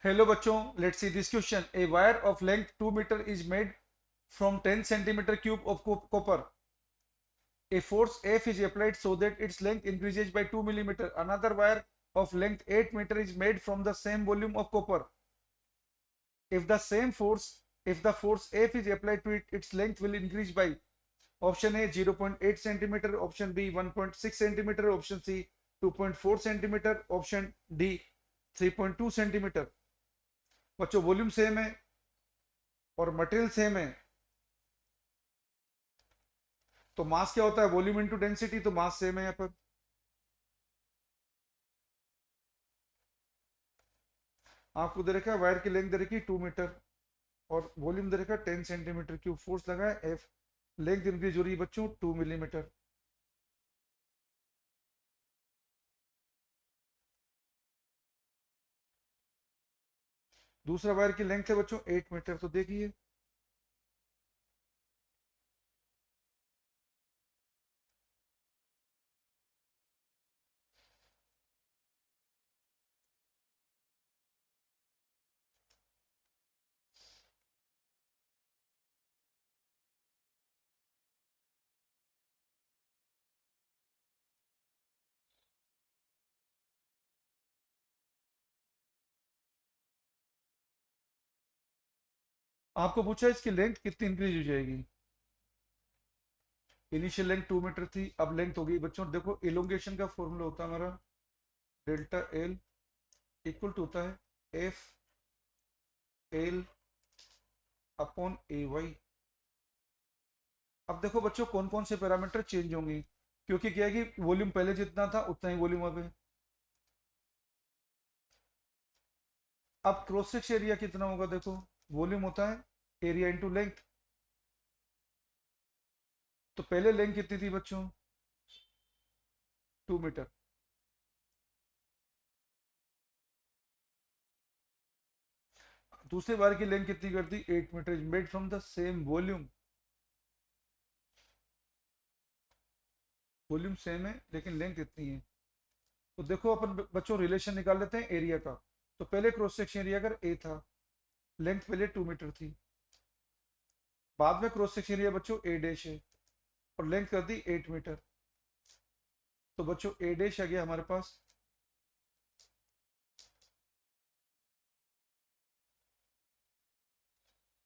Hello बच्चों, let's see this question. A wire of length 2 meter is made from 10 centimeter cube of copper. A force F is applied so that its length increases by 2 millimeter. Another wire of length 8 meter is made from the same volume of copper. If the force F is applied to it, its length will increase by option A 0.8 centimeter, option B 1.6 centimeter, option C 2.4 centimeter, option D 3.2 centimeter. बच्चों volume same है और material same है, तो मास क्या होता है? Volume into density. तो mass same है यहाँ पर। आपको दे रखा है वायर की लेंथ दे रखी 2 मीटर और वॉल्यूम दे रखा है 10 सेंटीमीटर क्यूब। फोर्स लगा है एफ, लेंथ इंक्रीज हो रही है बच्चों 2 मिलीमीटर। दूसरा वायर की लेंथ है बच्चों 8 मीटर। तो देखिए आपको पूछा इसकी लेंथ कितनी इंक्रीज हो जाएगी। इनिशियल लेंथ 2 मीटर थी, अब लेंथ हो गई बच्चों, देखो इलोंगेशन का फॉर्मूला होता है हमारा डेल्टा एल इक्वल टू होता है एफ एल अपॉन ए वाई। अब देखो बच्चों कौन कौन से पैरामीटर चेंज होंगे, क्योंकि क्या है कि वॉल्यूम पहले जितना था उतना ही वॉल्यूम अब है। अब क्रॉस सेक्शन एरिया कितना होगा? देखो वॉल्यूम होता है एरिया इंटू लेंथ। तो पहले लेंथ कितनी थी बच्चों? 2 मीटर। दूसरे बार की लेंथ कितनी कर दी? 8 meter. Made from the same volume. Volume same है लेकिन लेंथ कितनी है। तो देखो अपन बच्चों रिलेशन निकाल लेते हैं एरिया का। तो पहले क्रॉस सेक्शन एरिया अगर ए था, लेंथ पहले 2 मीटर थी, बाद में क्रॉस सेक्शन एरिया बच्चों ए डैश है और लेंथ कर दी 8 मीटर। तो बच्चों ए डैश आ गया हमारे पास,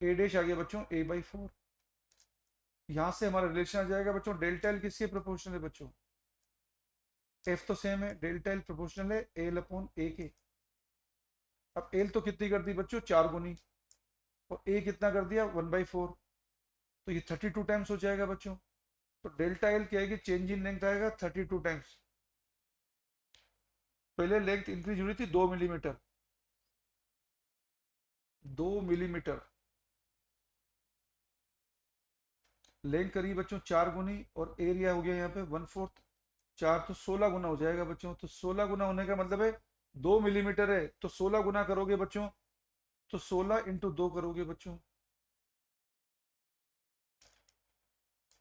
ए डैश आ गया बच्चों ए बाई 4। यहां से हमारा रिलेशन आ जाएगा बच्चों डेल्टा एल किसके प्रोपोर्शनल है बच्चों? एफ तो सेम है, डेल्टा एल प्रोपोर्शनल है एल अपॉन ए के। अब एल तो कितनी कर दी बच्चों? 4 गुनी, और ए कितना कर दिया? 1/4। तो ये 32 टाइम्स हो जाएगा बच्चों। तो डेल्टा एल क्या है कि चेंज इन लेंथ आएगा 32 टाइम्स। पहले लेंथ इंक्रीज हो रही थी 2 मिलीमीटर, 2 मिलीमीटर। लेंथ करी बच्चों 4 गुनी और एरिया हो गया यहाँ पे 1/4। 4 तो 16 गुना हो जाएगा बच्चों। तो 16 गुना होने का मतलब है 2 मिलीमीटर है, तो 16 गुना करोगे बच्चों, तो 16 इंटू 2 करोगे बच्चों,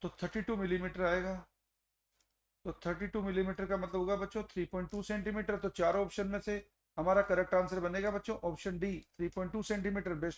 तो 32 मिलीमीटर आएगा। तो 32 मिलीमीटर का मतलब होगा बच्चों 3.2 सेंटीमीटर। तो चारों ऑप्शन में से हमारा करेक्ट आंसर बनेगा बच्चों ऑप्शन डी 3.2 सेंटीमीटर। बेस्ट